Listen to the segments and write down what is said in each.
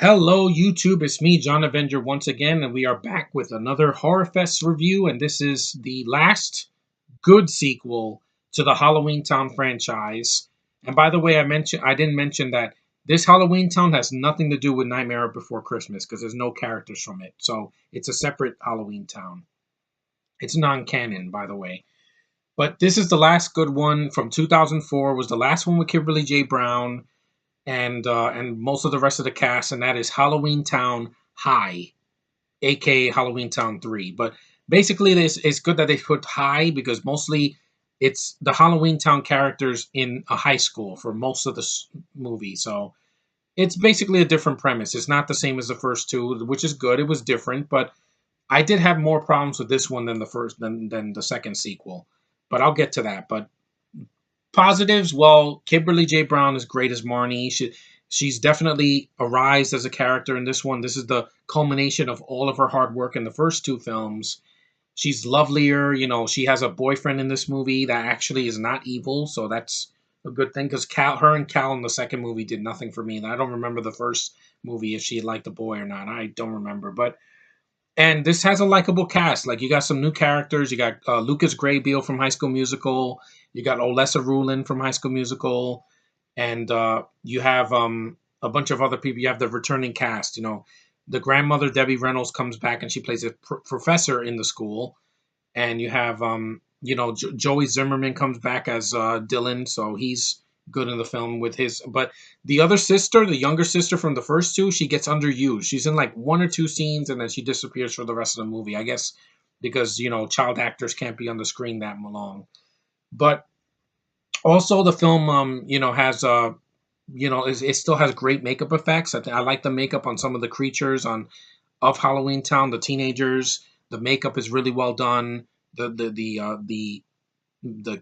Hello, YouTube. It's me, John Avenger, once again, and we are back with another Horrorfest review. And this is the last good sequel to the Halloweentown franchise. And by the way, I didn't mention that this Halloweentown has nothing to do with Nightmare Before Christmas because there's no characters from it. So it's a separate Halloweentown. It's non-canon, by the way. But this is the last good one from 2004. Was the last one with Kimberly J. Brown and most of the rest of the cast, and that is Halloween Town High, aka Halloween Town 3. But basically, it's good that they put high because mostly it's the Halloween Town characters in a high school for most of the movie. So it's basically a different premise. It's not the same as the first two, which is good. It was different, but I did have more problems with this one than the second sequel. But I'll get to that. But positives, well, Kimberly J. Brown is great as Marnie. She's definitely a rise as a character in this one. This is the culmination of all of her hard work in the first two films. She's lovelier. She has a boyfriend in this movie that actually is not evil, so that's a good thing because her and Cal in the second movie did nothing for me. And I don't remember the first movie if she liked the boy or not. I don't remember, but and this has a likable cast. Like you got some new characters. You got Lucas Grabeel from High School Musical. You got Olesa Rulin from High School Musical, and you have a bunch of other people. You have the returning cast. The grandmother Debbie Reynolds comes back and she plays a professor in the school, and you have Joey Zimmerman comes back as Dylan, so he's good in the film with his. But the other sister, the younger sister from the first two, she gets underused. She's in like one or two scenes, and then she disappears for the rest of the movie. I guess because child actors can't be on the screen that long. But also the film, has it still has great makeup effects. I like the makeup on some of the creatures of Halloween Town, the teenagers. The makeup is really well done. The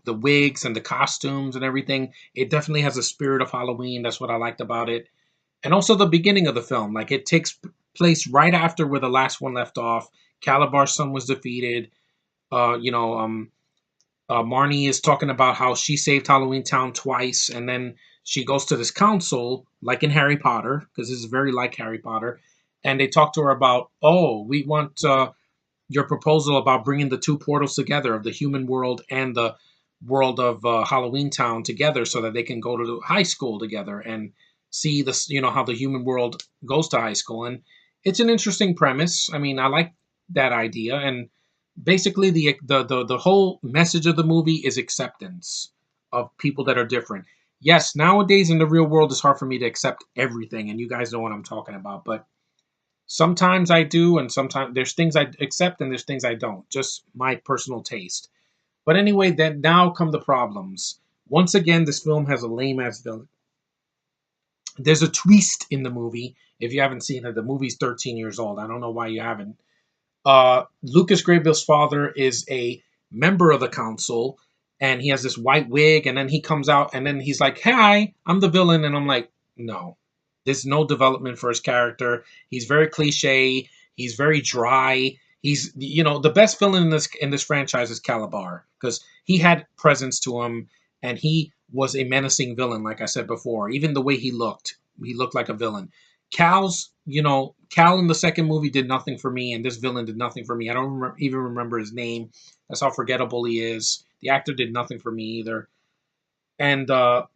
wigs and the costumes and everything. It definitely has a spirit of Halloween. That's what I liked about it. And also the beginning of the film, like it takes place right after where the last one left off. Calabar's son was defeated. Uh, you know, um, Marnie is talking about how she saved Halloween Town twice, and then she goes to this council, like in Harry Potter, because this is very like Harry Potter, and they talk to her about, oh, we want your proposal about bringing the two portals together of the human world and the world of Halloween Town together, so that they can go to high school together and see this, how the human world goes to high school. And it's an interesting premise. I mean, I like that idea, and basically the whole message of the movie is acceptance of people that are different. Yes, nowadays in the real world, it's hard for me to accept everything, and you guys know what I'm talking about, but sometimes I do, and sometimes there's things I accept and there's things I don't. Just my personal taste. But anyway, then now come the problems. Once again, this film has a lame ass villain. There's a twist in the movie. If you haven't seen it, the movie's 13 years old. I don't know why you haven't. Lucas Grable's father is a member of the council, and he has this white wig, and then he comes out, and then he's like, "Hi, I'm the villain," and I'm like, "No, there's no development for his character. He's very cliche. He's very dry. He's the best villain in this franchise is Calabar because he had presence to him, and he was a menacing villain, like I said before. Even the way he looked like a villain. Cal in the second movie did nothing for me, and this villain did nothing for me. I don't even remember his name. That's how forgettable he is. The actor did nothing for me either. And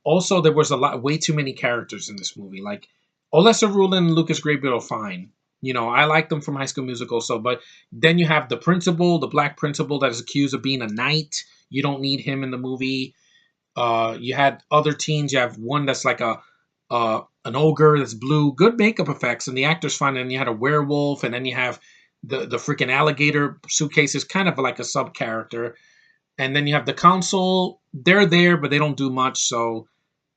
also, there was way too many characters in this movie. Like Olesa Rulin and Lucas Grabeel are fine. I like them from High School Musical. So, but then you have the principal, the black principal that is accused of being a knight. You don't need him in the movie. You had other teens. You have one that's like an ogre that's blue. Good makeup effects, and the actor's fine. And you had a werewolf, and then you have the freaking alligator suitcase is kind of like a sub character. And then you have the council. They're there, but they don't do much, so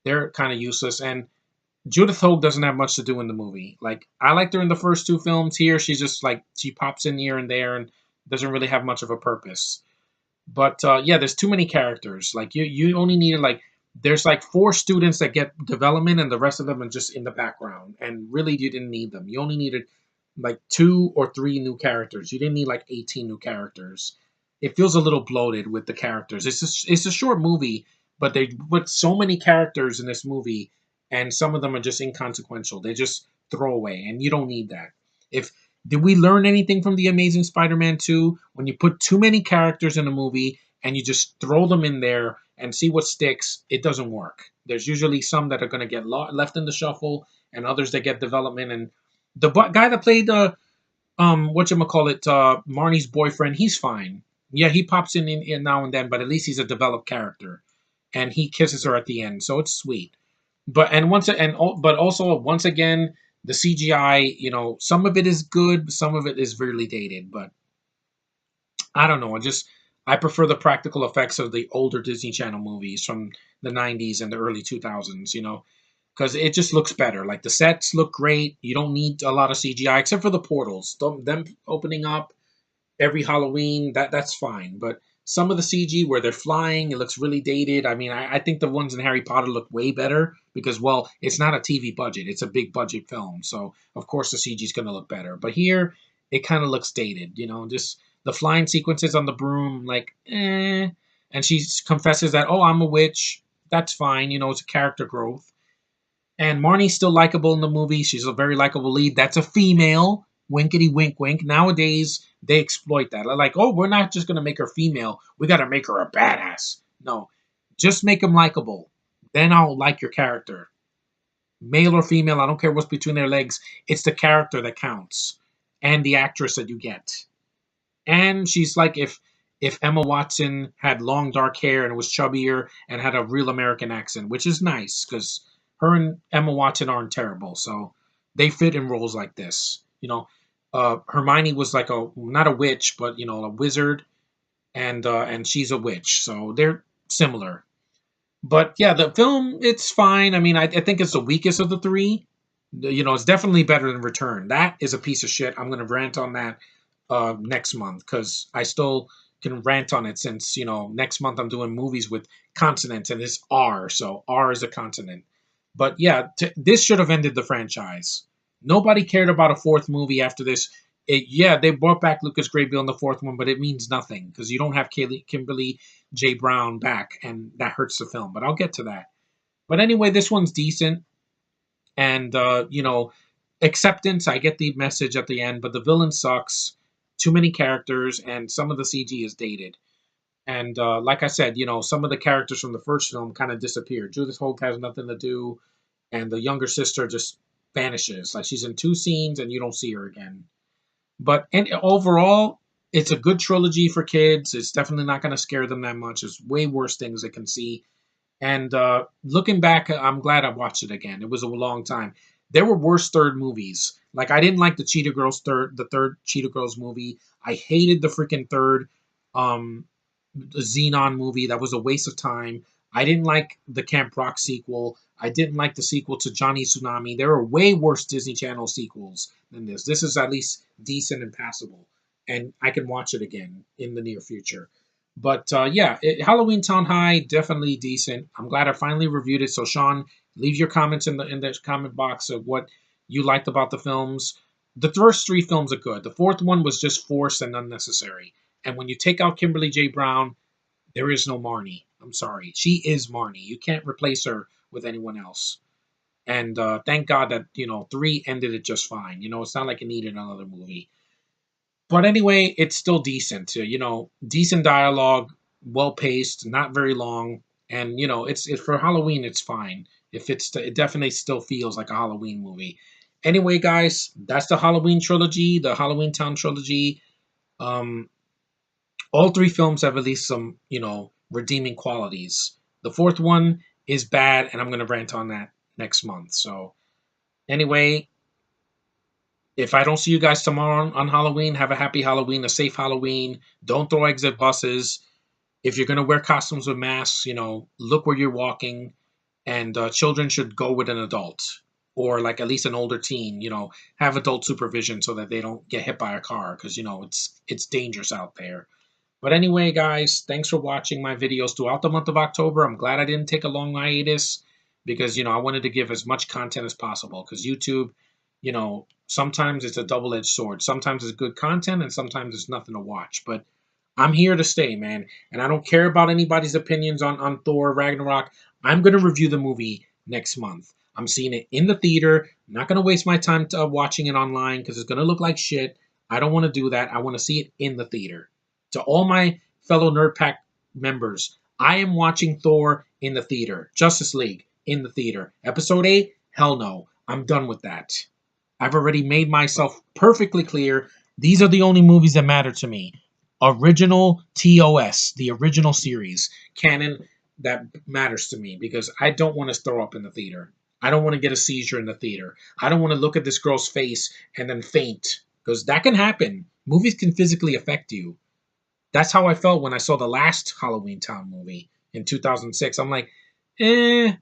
they're kind of useless. And Judith Hogue doesn't have much to do in the movie. Like I liked her in the first two films. Here, she's just like she pops in here and there and doesn't really have much of a purpose. But yeah, there's too many characters. Like you only needed like there's like four students that get development, and the rest of them are just in the background. And really, you didn't need them. You only needed like two or three new characters. You didn't need like 18 new characters. It feels a little bloated with the characters. It's a short movie, but they put so many characters in this movie, and some of them are just inconsequential. They just throwaway, and you don't need that. If Did we learn anything from the Amazing Spider-Man 2? When you put too many characters in a movie and you just throw them in there and see what sticks, it doesn't work. There's usually some that are going to get left in the shuffle, and others that get development. And the guy that played whatchamacallit, Marnie's boyfriend, he's fine. Yeah, he pops in now and then, but at least he's a developed character, and he kisses her at the end, so it's sweet. But also once again, the CGI, some of it is good, some of it is really dated. But I don't know. I prefer the practical effects of the older Disney Channel movies from the '90s and the early 2000s. Because it just looks better. Like the sets look great. You don't need a lot of CGI except for the portals. Them opening up every Halloween, that's fine. But some of the CG where they're flying, it looks really dated. I mean, I think the ones in Harry Potter look way better because, well, it's not a TV budget. It's a big budget film. So, of course, the CG is going to look better. But here, it kind of looks dated, just the flying sequences on the broom, like, eh. And she confesses that, oh, I'm a witch. That's fine. It's a character growth. And Marnie's still likable in the movie. She's a very likable lead. That's a female. Winkety wink wink. Nowadays, they exploit that. They're like, oh, we're not just going to make her female. We got to make her a badass. No, just make them likable. Then I'll like your character. Male or female, I don't care what's between their legs. It's the character that counts and the actress that you get. And she's like if Emma Watson had long dark hair and was chubbier and had a real American accent, which is nice because her and Emma Watson aren't terrible, so they fit in roles like this. Hermione was like not a witch, but a wizard, and she's a witch, so they're similar. But yeah, the film, it's fine. I mean, I think it's the weakest of the three. It's definitely better than Return. That is a piece of shit. I'm going to rant on that next month because I still can rant on it since next month I'm doing movies with consonants and it's R, so R is a consonant. But yeah, this should have ended the franchise. Nobody cared about a fourth movie after this. Yeah, they brought back Lucas Grabeel in the fourth one, but it means nothing because you don't have Kimberly J. Brown back, and that hurts the film. But I'll get to that. But anyway, this one's decent, and acceptance. I get the message at the end, but the villain sucks. Too many characters, and some of the CG is dated. And like I said, some of the characters from the first film kind of disappeared. Judith Hogue has nothing to do, and the younger sister just vanishes. Like she's in 2 scenes, and you don't see her again. But overall, it's a good trilogy for kids. It's definitely not going to scare them that much. There's way worse things they can see. And looking back, I'm glad I watched it again. It was a long time. There were worse third movies. Like I didn't like the third Cheetah Girls movie. I hated the freaking third Xenon movie. That was a waste of time. I didn't like the Camp Rock sequel. I didn't like the sequel to Johnny Tsunami. There are way worse Disney Channel sequels than this. This is at least decent and passable, and I can watch it again in the near future. But yeah, Halloweentown High, definitely decent. I'm glad I finally reviewed it. So Sean, leave your comments in the comment box of what you liked about the films. The first 3 films are good. The fourth one was just forced and unnecessary. And when you take out Kimberly J. Brown, there is no Marnie. I'm sorry. She is Marnie. You can't replace her with anyone else. And thank God that, 3 ended it just fine. It's not like it needed another movie. But anyway, it's still decent. Decent dialogue, well paced, not very long. And, it's for Halloween, it's fine. It definitely still feels like a Halloween movie. Anyway, guys, that's the Halloween trilogy, the Halloweentown trilogy. All 3 films have at least some, redeeming qualities. The fourth one is bad, and I'm going to rant on that next month. So, anyway, if I don't see you guys tomorrow on Halloween, have a happy Halloween, a safe Halloween. Don't throw eggs at buses. If you're going to wear costumes with masks, look where you're walking. And children should go with an adult or like at least an older teen, have adult supervision so that they don't get hit by a car because, it's dangerous out there. But anyway, guys, thanks for watching my videos throughout the month of October. I'm glad I didn't take a long hiatus because, I wanted to give as much content as possible because YouTube, sometimes it's a double-edged sword. Sometimes it's good content and sometimes there's nothing to watch. But I'm here to stay, man. And I don't care about anybody's opinions on Thor Ragnarok. I'm going to review the movie next month. I'm seeing it in the theater. I'm not going to waste my time watching it online because it's going to look like shit. I don't want to do that. I want to see it in the theater. To all my fellow Nerd Pack members, I am watching Thor in the theater. Justice League in the theater. Episode 8? Hell no. I'm done with that. I've already made myself perfectly clear. These are the only movies that matter to me. Original TOS, the original series, canon, that matters to me because I don't want to throw up in the theater. I don't want to get a seizure in the theater. I don't want to look at this girl's face and then faint because that can happen. Movies can physically affect you. That's how I felt when I saw the last Halloweentown movie in 2006. I'm like, eh.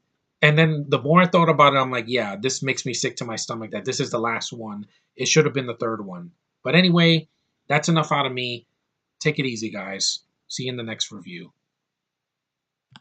And then the more I thought about it, I'm like, yeah, this makes me sick to my stomach that this is the last one. It should have been the third one. But anyway, that's enough out of me. Take it easy, guys. See you in the next review.